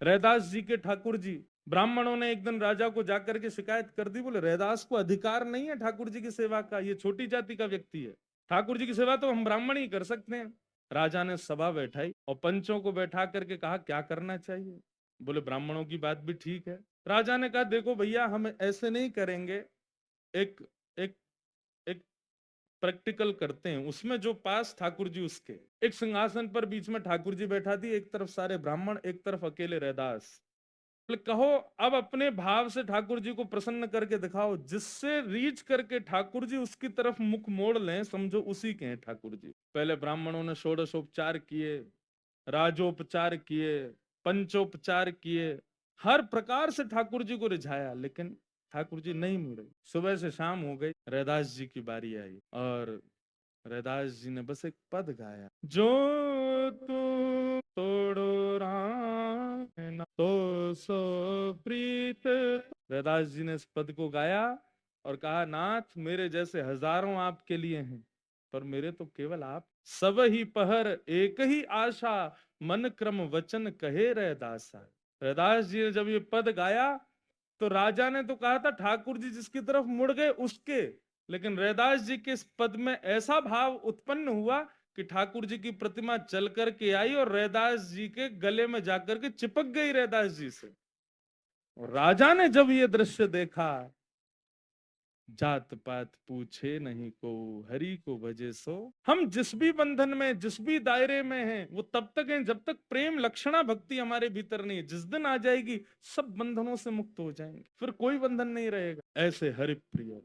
रैदास जी के ठाकुर जी, ब्राह्मणों ने एक दिन राजा को जाकर के शिकायत कर दी, बोले रैदास को अधिकार नहीं है ठाकुर जी की सेवा का, ये छोटी जाति का व्यक्ति है, ठाकुर जी की सेवा तो हम ब्राह्मण ही कर सकते हैं। राजा ने सभा बैठाई और पंचों को बैठा करके कहा क्या करना चाहिए। बोले ब्राह्मणों की बात भी ठीक है। राजा ने कहा देखो भैया, हम ऐसे नहीं करेंगे, एक एक एक प्रैक्टिकल करते हैं। उसमें जो पास ठाकुर जी, उसके एक सिंहासन पर बीच में ठाकुर जी बैठा दी, एक तरफ सारे ब्राह्मण, एक तरफ अकेले रैदास। बोले कहो अब अपने भाव से ठाकुर जी को प्रसन्न करके दिखाओ, जिससे रीच करके ठाकुर जी उसकी तरफ मुख मोड़ लें, समझो उसी के हैं ठाकुर जी। पहले ब्राह्मणों ने षोडशोपचार किए, राजोपचार किए, पंचोपचार किए, हर प्रकार से ठाकुर जी को रिझाया, लेकिन ठाकुर जी नहीं मुड़े। सुबह से शाम हो गई, रैदास जी की बारी आई और रैदास जी ने बस एक पद गाया, जो तू तोड़ो राम तो सो प्रीत। रैदास जी ने इस पद को गाया और कहा नाथ, मेरे जैसे हजारों आपके लिए हैं, पर मेरे तो केवल आप। सब ही पहर एक ही आशा, मन क्रम वचन कहे रैदासा। रैदास जी ने जब ये पद गाया तो राजा ने तो कहा था ठाकुर जी जिसकी तरफ मुड़ गए उसके, लेकिन रैदास जी के इस पद में ऐसा भाव उत्पन्न हुआ कि ठाकुर जी की प्रतिमा चल करके आई और रैदास जी के गले में जाकर के चिपक गई रैदास जी से। और राजा ने जब ये दृश्य देखा, जात पात पूछे नहीं को, हरि को भजे सो। हम जिस भी बंधन में, जिस भी दायरे में हैं, वो तब तक हैं जब तक प्रेम लक्षणा भक्ति हमारे भीतर नहीं है। जिस दिन आ जाएगी सब बंधनों से मुक्त हो जाएंगे, फिर कोई बंधन नहीं रहेगा। ऐसे हरि प्रिय